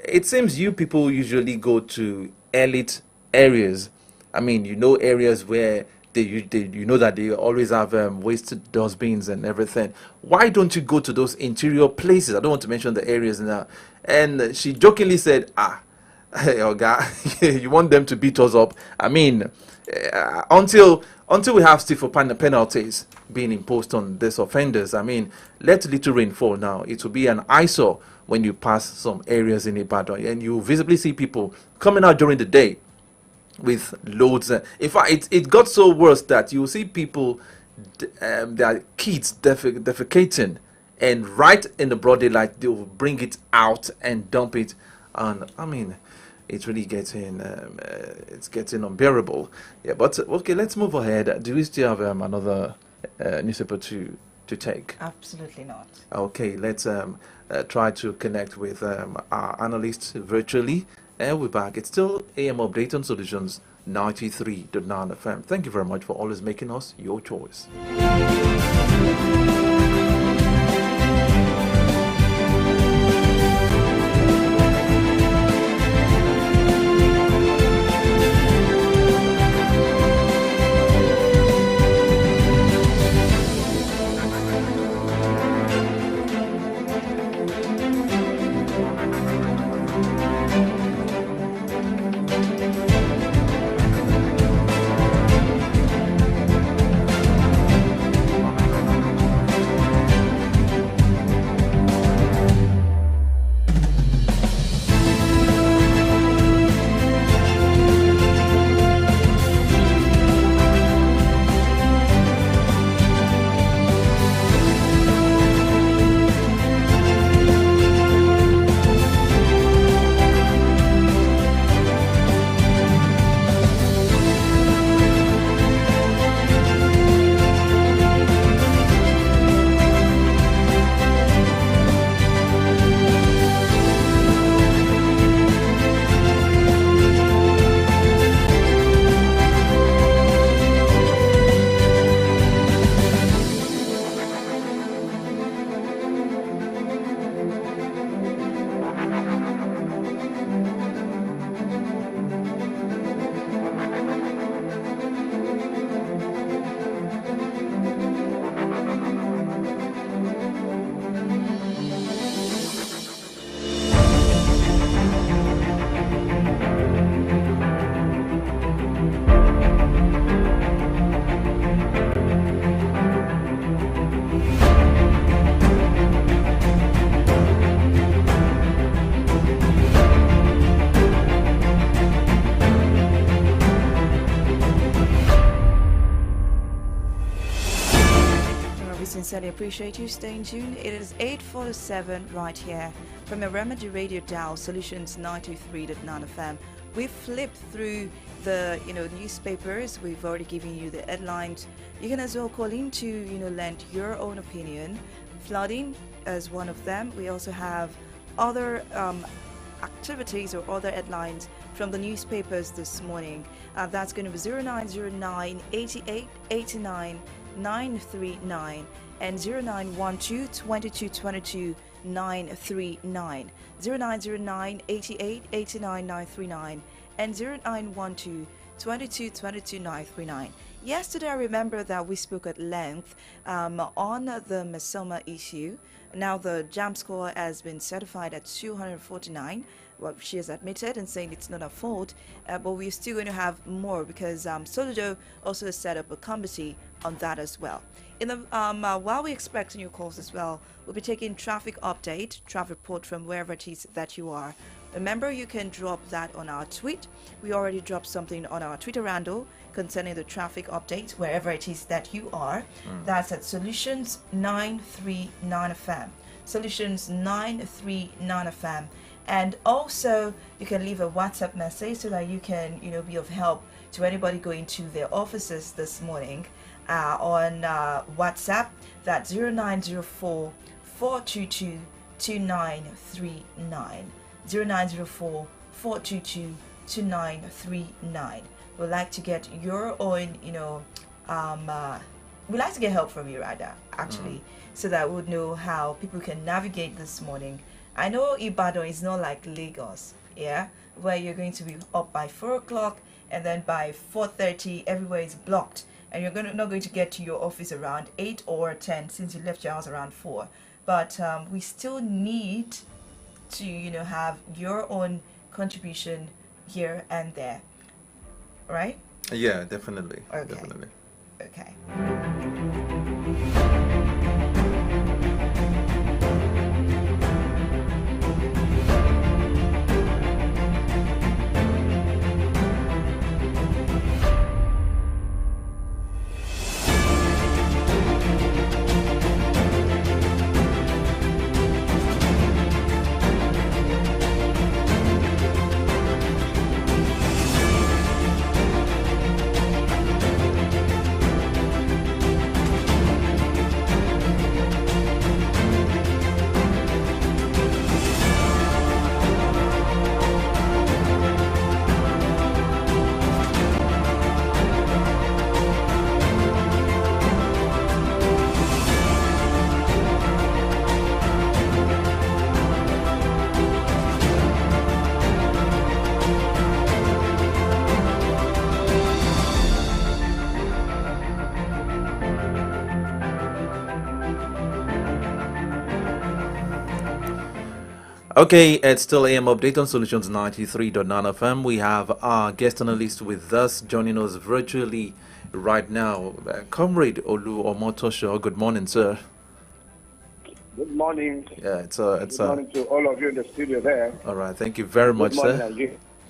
S26: it seems you people usually go to elite areas. I mean, areas where they that they always have waste dustbins and everything. Why don't you go to those interior places? I don't want to mention the areas now. And she jokingly said, hey, Oga, you want them to beat us up? I mean, until we have stiffer penalties being imposed on these offenders, I mean, let little rain fall now. It will be an eyesore when you pass some areas in Ibadan, and you visibly see people coming out during the day with loads. In fact, it got so worse that you see people, their kids defecating, and right in the broad daylight, they will bring it out and dump it. And I mean, it's really getting unbearable. Yeah, but okay, let's move ahead. Do we still have another newspaper to take?
S18: Absolutely not.
S26: Okay, let's try to connect with our analysts virtually. And we're back. It's still AM Update on Solutions 93.9 FM. Thank you very much for always making us your choice.
S18: sincerely appreciate you staying tuned. It is 8:47 right here from the Remedy Radio Dial Solutions 93.9 FM. We flipped through the newspapers. We've already given you the headlines. You can as well call in to lend your own opinion. Flooding as one of them. We also have other activities or other headlines from the newspapers this morning. That's going to be 0909 88 89 939 and 0912 22 22 939, 0909 88 89 939 and 0912 22 22 939. Yesterday, I remember that we spoke at length on the Mesoma issue. Now the JAMB score has been certified at 249. Well, she has admitted and saying it's not her fault, but we're still going to have more because Soludo also set up a committee on that as well. In the while we expect new calls as well, we'll be taking traffic update, traffic report from wherever it is that you are. Remember, you can drop that on our tweet. We already dropped something on our Twitter handle concerning the traffic update wherever it is that you are. That's at Solutions 939 FM. Solutions 939 FM. And also, you can leave a WhatsApp message so that you can, be of help to anybody going to their offices this morning on WhatsApp. That's 0904 422 2939. 0904 422 2939. We'd like to get your own, we'd like to get help from you, rather, actually, so that we would know how people can navigate this morning. I know Ibadan is not like Lagos, where you're going to be up by 4 o'clock and then by 4:30 everywhere is blocked, and you're not going to get to your office around 8 or 10 since you left your house around 4. But we still need to, have your own contribution here and there, right?
S26: Yeah, definitely.
S18: Okay.
S26: Definitely.
S18: Okay.
S26: Okay, it's still AM Update on Solutions 93.9 FM. We have our guest analyst with us, joining us virtually right now, Comrade Olu Omotosho. Good morning, sir.
S3: Good morning.
S26: Yeah, good
S3: morning to all of you in the studio there.
S26: All right, thank you very much, sir.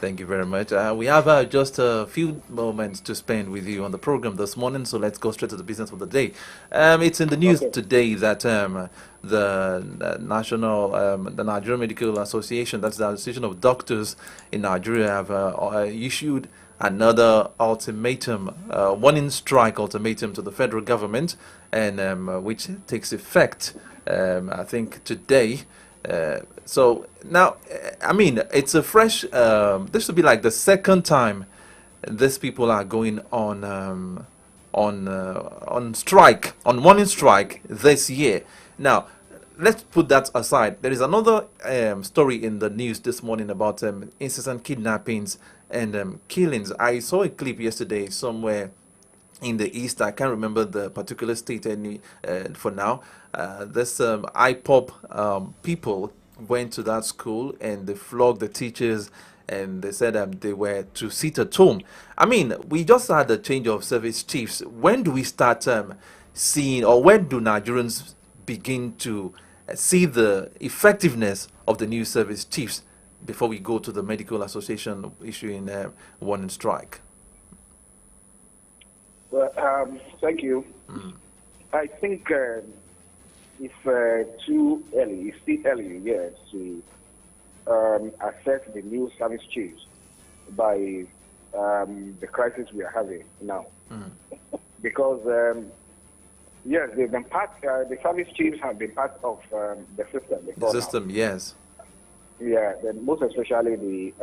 S26: Thank you very much. We have just a few moments to spend with you on the program this morning, so let's go straight to the business of the day. It's in the news today that the Nigerian Medical Association, that's the Association of Doctors in Nigeria, have issued another ultimatum, warning strike ultimatum to the federal government, and which takes effect, I think, today. So now, I mean, it's a fresh. This will be like the second time these people are going on strike, on warning strike this year. Now, let's put that aside. There is another story in the news this morning about incessant kidnappings and killings. I saw a clip yesterday somewhere in the east. I can't remember the particular state for now. This IPOP people went to that school and they flogged the teachers, and they said they were to sit at home. I mean, we just had a change of service chiefs. When do we start seeing, or when do Nigerians begin to see the effectiveness of the new service chiefs before we go to the Medical Association issuing warning strike?
S3: Well, thank you. I think it's too early. It's still early, yes, to assess the new service chiefs by the crisis we are having now. Because, yes, they've been the service chiefs have been part of the system before.
S26: The system,
S3: now.
S26: yes.
S3: Yeah, most especially the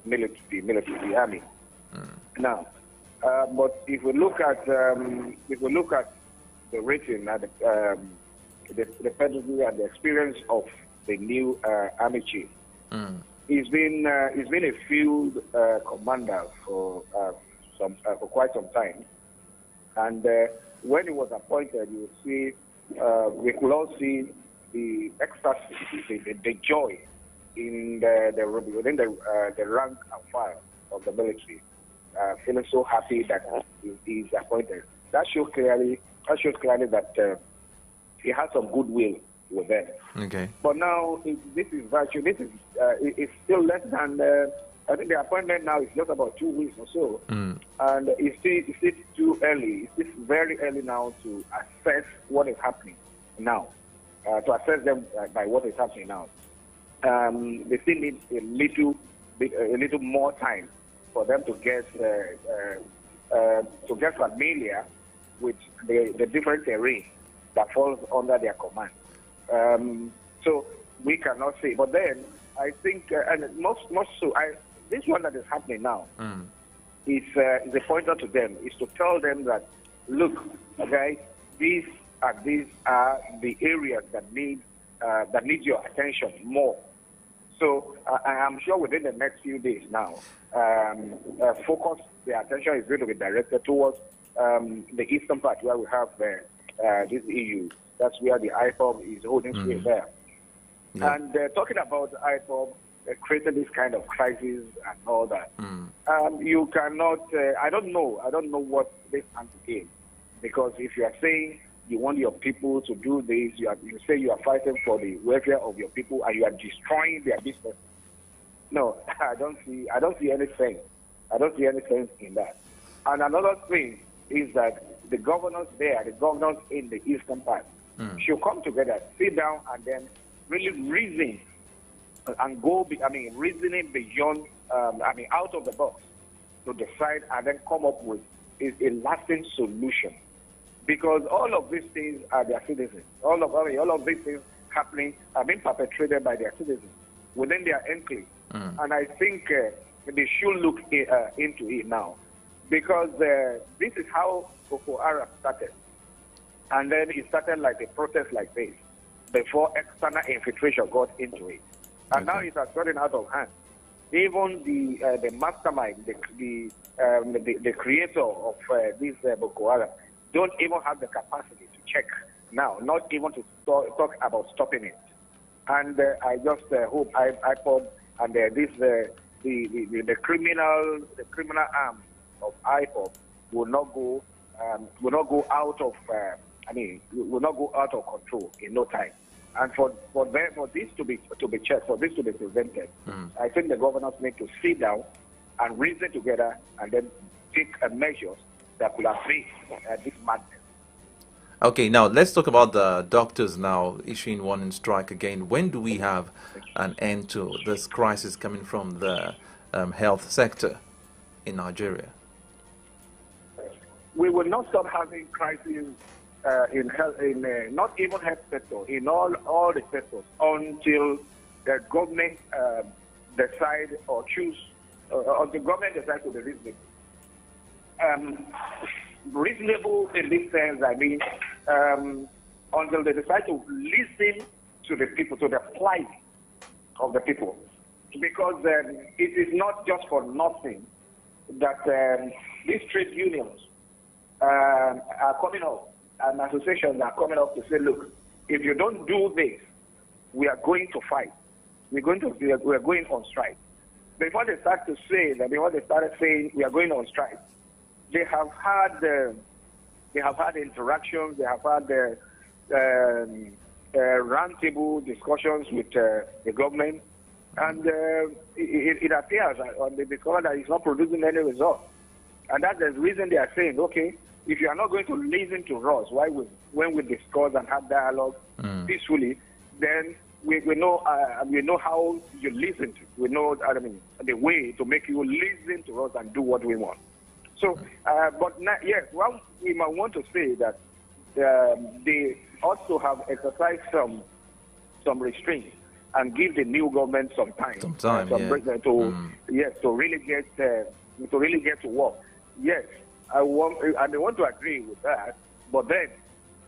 S3: military, the army. Now, but if we look at the rating and the pedigree and the experience of the new army chief, he's been a field commander for quite some time, and when he was appointed, you see we could all see the ecstasy, the joy in within the rank and file of the military, feeling so happy that he's appointed. That shows clearly that he has some goodwill with them.
S26: Okay.
S3: But now this is virtue. This is it's still less than. I think the appointment now is just about 2 weeks or so, and it's still too early. It's very early now to assess what is happening now. To assess them by what is happening now. They still need a little more time for them to get familiar with the different terrain that falls under their command. So we cannot say. But then I think, and most so, this one that is happening now is a pointer to them. Is to tell them that, look, okay, these are the areas that need your attention more. So I am sure within the next few days now, focus, the attention is going to be directed towards the eastern part where we have this EU. That's where the IPOB is holding sway there. Yeah. And talking about IPOB creating this kind of crisis and all that, you cannot. I don't know what they stand to gain, because if you are saying you want your people to do this, you say you are fighting for the welfare of your people, and you are destroying their business. No, I don't see anything. I don't see anything in that. And another thing is that the governors there, the governors in the eastern part, should come together, sit down, and then really reason and reasoning beyond, out of the box to decide and then come up with a lasting solution. Because all of these things are their citizens. All of these things happening are being perpetrated by their citizens within their enclave. And I think they should look into it now. Because this is how Boko Haram started. And then it started like a protest like this before external infiltration got into it. And now it has gotten out of hand. Even the mastermind, the creator of this Boko Haram, don't even have the capacity to check now, not even to talk about stopping it. And I just hope IPOB and the criminal arm of IPOB will not go out of will not go out of control in no time. And for this to be checked, for this to be prevented, I think the governors need to sit down and reason together and then take measures that could affect this madness.
S26: Okay, now let's talk about the doctors now issuing warning strike again. When do we have an end to this crisis coming from the health sector in Nigeria?
S3: We will not stop having crises in health, not even health sector, in all the sectors, until the government decide or choose, or the government decides to be reasonable. Reasonable in this sense, until they decide to listen to the people, to the plight of the people. Because it is not just for nothing that these trade unions are coming up, and associations are coming up to say, look, if you don't do this, we are going to fight. We are going on strike. Before they started saying we are going on strike, they have had interactions. They have had roundtable discussions with the government, and it appears on the discovery that it's not producing any result. And that's the reason they are saying, okay, if you are not going to listen to us, when we discuss and have dialogue peacefully, then we know how you listen to. We know the way to make you listen to us and do what we want. So, but not, yes, well, we might want to say that they also have exercised some restraints and give the new government some time, to really get to work. Yes, I want to agree with that. But then,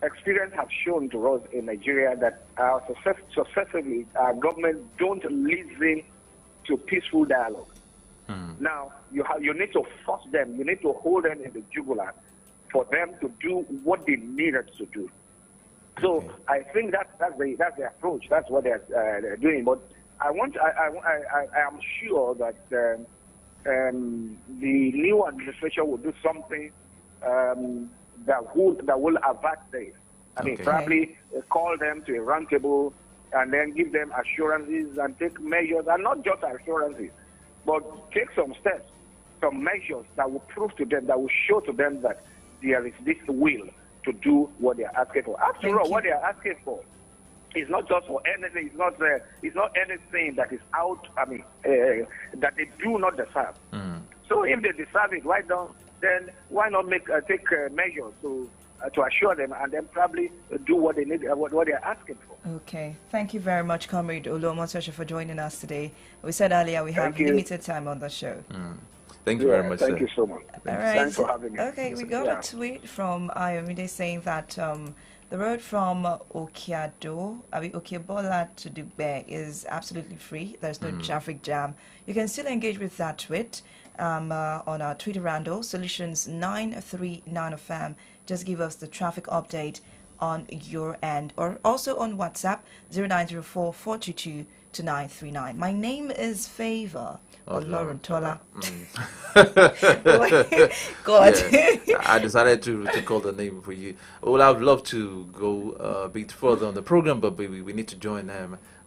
S3: experience has shown to us in Nigeria that successively our government don't listen to peaceful dialogue. Now you need to force them. You need to hold them in the jugular for them to do what they needed to do. So I think that's the approach. That's what they're doing. But I am sure that the new administration will do something that will avert this. I mean, probably call them to a round table and then give them assurances and take measures, and not just assurances, but take some steps, some measures that will prove to them, that will show to them that there is this will to do what they are asking for. After all, what they are asking for is not just for anything. It's not anything that is out. I mean, that they do not deserve. So if they deserve it, then why not take measures to assure them, and then probably do what they need, what they are asking for.
S18: Okay, thank you very much, Comrade Olomososha, for joining us today. We said earlier we have limited time on the show.
S26: Thank you very much.
S3: Thank you so much.
S18: All right.
S3: Thanks for having me.
S18: Okay, we got a tweet from Ayomide saying that the road from Okebola to Dugbe is absolutely free. There's no traffic jam. You can still engage with that tweet on our Twitter handle, Solutions939FM. Just give us the traffic update on your end, or also on WhatsApp 0904-422-2939. My name is Favor Lauren Tola. God.
S26: Yeah, I decided to call the name for you. Well, I would love to go a bit further on the program, but we need to join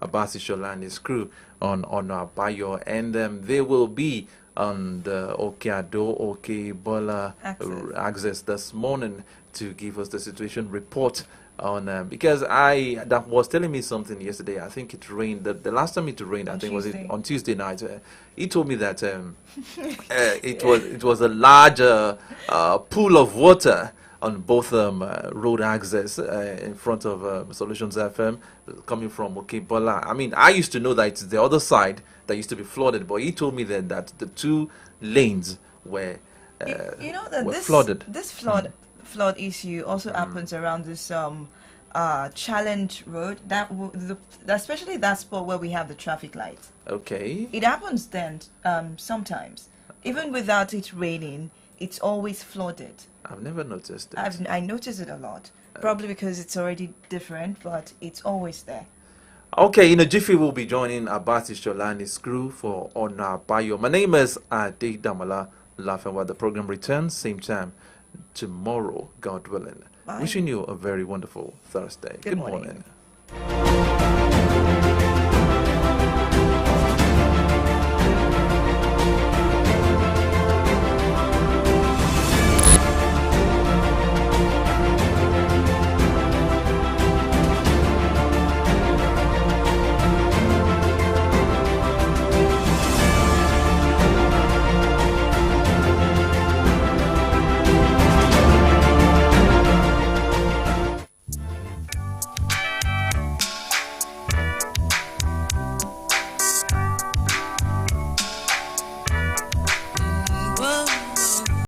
S26: Abasi Shola and his crew on our Bayo, and they will be on the Okebola access this morning to give us the situation report on because that was telling me something yesterday. I think it rained. The last time it rained, I think was it on Tuesday night. He told me that it was a larger pool of water on both road access in front of Solutions FM coming from Okebola. I mean, I used to know that it's the other side that used to be flooded, but he told me then that the two lanes were flooded.
S18: This flood issue also happens around this Challenge Road, especially that spot where we have the traffic lights.
S26: Okay.
S18: It happens then sometimes. Even without it raining, it's always flooded.
S26: I've never noticed it.
S18: I notice it a lot. Probably because it's already different, but it's always there.
S26: Okay, in a jiffy, we'll be joining Abasi Shola and his crew for On Our Bayo. My name is Ade Damala Lafenwa. The program returns same time tomorrow, God willing.
S18: Bye.
S26: Wishing you a very wonderful Thursday.
S18: Good morning.